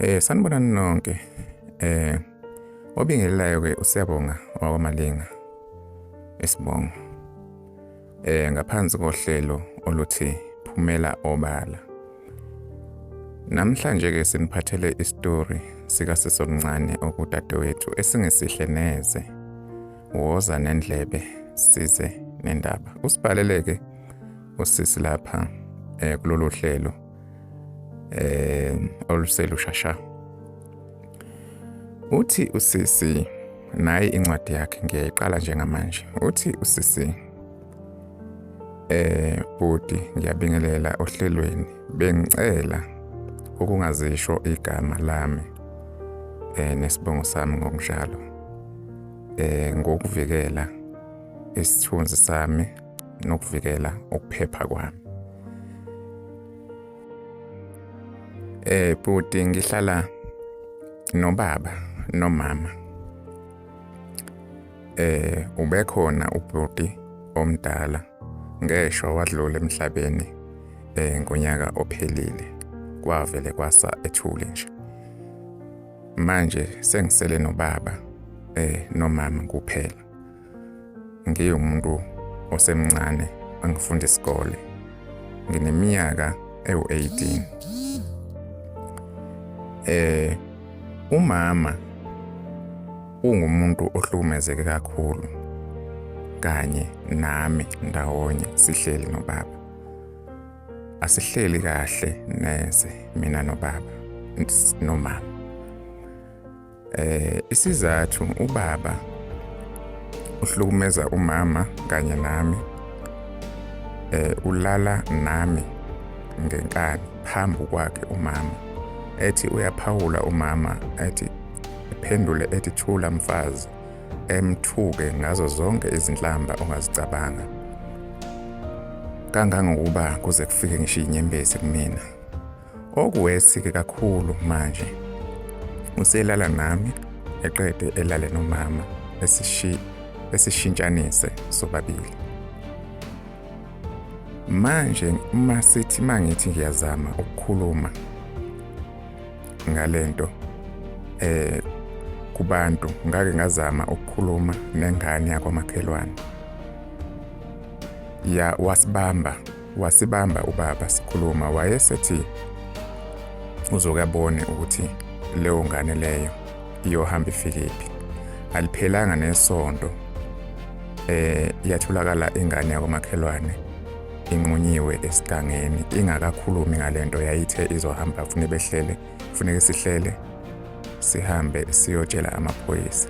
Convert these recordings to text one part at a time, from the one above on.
Sanibonani nonke. Obingelelayo ke uSiyabonga wakwaMalinga Esibongo. Ngaphansi kohlelo oluthi Phumela Obala. Namhlanje ke siniphathele istory sika Sisomncane okudadewethu esingesihle neze. Woza nendlebe size nendaba. Usibhaleleke usisi lapha kulolu hlelo oluselushasha. Uthi usisi nayi incwadi yakhe ngiyayiqala njengamanje. Uthi usisi budi ngiyabingelela ohlelweni bengicela ukungazisho igama lami nesibongo sami ngokunjalo ngokuvikela isithunzi sami nokuvikela ukuphepha kwami. Budi ngihlala nobaba nomama. Ubekhona ubhuti omdala ngeshwa wadlula emhlabeni ngonyaka ophelile. Kwavele kwasa ethule nje. Manje sengisele nobaba nomama kuphela. Ngiyumuntu osemncane angifunda isikole. Ngineminyaka ewu-18. Umama ungumuntu ohlukumezeke kakhulu kanye nami ndawonye sihleli nobaba. Asihleli kahle neze mina nobaba nomama. Isizathu ubaba uhlukumeza umama kanye nami. Ulala nami ngenkani phambi kwakhe umama. Ethi uyaphawula umama ethi iphendule ethi thula mfazi emthuke ngazo zonke izinhlamba ongazicabanga. Kangangokuba kuze kufike ngisho inyembezi kumina. Okuwesike kakhulu manje. Uselala nami eqede elale nomama esishintshanise sobabili. Manje masithi mangithi ngiyazama ukukhuluma ngalento kubantu ngake ngazama ukukhuluma nengane yakwamakhelwane. Wasibamba ubaba sikhuluma wayesethi uzokabone ukuthi leyo ngane leyo iyohamba ifikephi. Aliphelanga nesonto yatholakala ingane yakwamakhelwane inqunyiwe esigangeni ingakakhulumi ngalento yayithe izohamba kufuneka sihlele sihambe siyotshela amaphoyisa.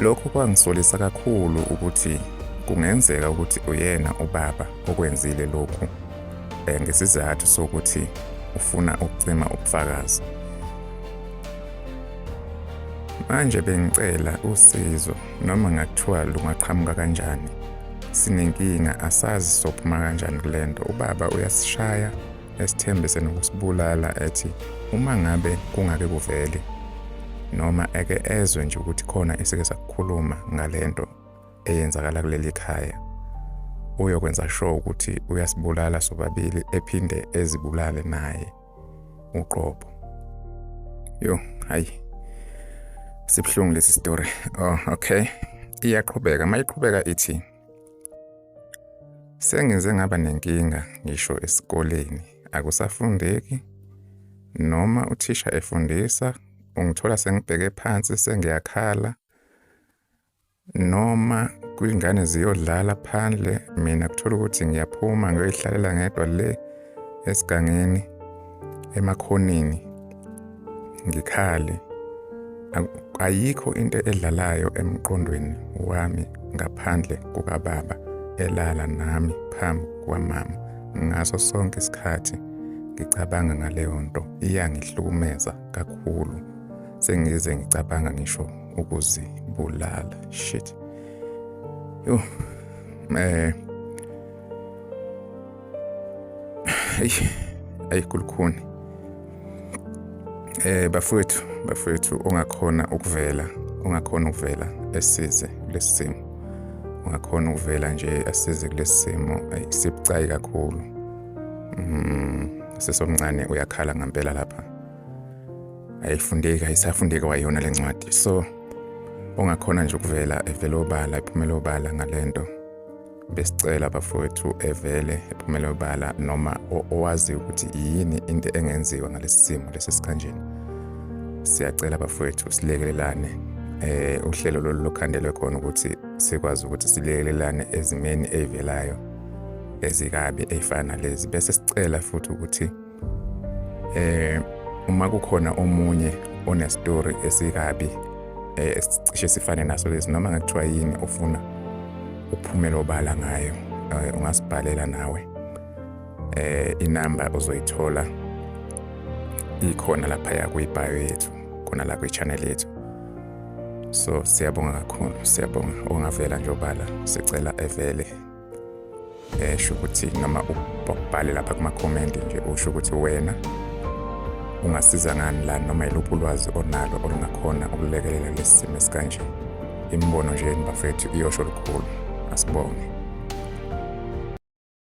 Lokho kwangisolisa kakhulu ukuthi kungenzeka ukuthi uyena ubaba okwenzile lokhu ngesizathu sokuthi ufuna ukucima ubufakazi. Manje bengicela usizo noma ngathiwa lungaqhamuka kanjani. Sinenkinga asazi sophuma kanjani kulento. Ubaba uyasishaya esithembise nokusibulala ethi uma ngabe kungake kuvele noma eke ezwe nje ukuthi khona esike sakukhuluma ngalento eyenzakala kuleli khaya uyokwenza sure ukuthi uyasibulala sobabili ephinde ezibulale naye uqobo. Hayi sibhlungu lesi story. Okay. Iyaqhubeka mayiqhubeka ithi sengize ngaba nenkinga ngisho esikoleni akusafundeki noma uthisha efundisa ungithola sengibheke phansi sengiyakhala noma kwingane ziyodlala phandle mina kuthola ukuthi ngiyaphuma ngiyoyihlalela ngedwa le esigangeni emakhonini ngikhale. Ayikho into edlalayo emqondweni wami ngaphandle kukababa elala nami phambi kwamama. Ngaso sonke isikhathi ngicabanga ngaleyo nto iyangihlukumeza kakhulu. Sengize ngicabanga ngisho ukuzibulala. Shit. Ayikulukhuni. Bafowethu ungakhona ukuvela esize kulesi simo. Ungakhona ukuvela nje asize kulesi simo sibucayi kakhulu. sesomncane uyakhala ngempela lapha, ayisafundeki wayona le ncwadi. So ongakhona nje ukuvela evele obala, iphumela obala ngalento, besicela bafowethu evele ephumela obala, noma owazi ukuthi yini into engenziwa ngalesi simo lesi sikanjeni. Siyacela bafowethu silekelelane, uhlelo lolu lokhandelwe khona ukuthi sikwazi ukuthi silekelelane ezimeni ezivelayo ezikabi ezifana lezi, bese sicela futhi ukuthi uma kukhona omunye onestory esikabi esicishe sifane naso lezi, noma ngathiwa yini ofuna uphumela obala ngayo, ungasibhalela nawe. Inamba uzoyithola ikhona lapha kwi-bio yethu, khona la kwi-channel yethu. So siyabonga kakhulu, siyabonga. Ongavela nje obala sicela evele sho ukuthi noma ubhale lapha kuma-comment nje usho ukuthi wena ungasiza ngani la, noma yiluphi ulwazi onalo olungakhona ukulekelela lesi simo esikanje. Imibono nje bafethu iyosho lukhulu. Asibonge.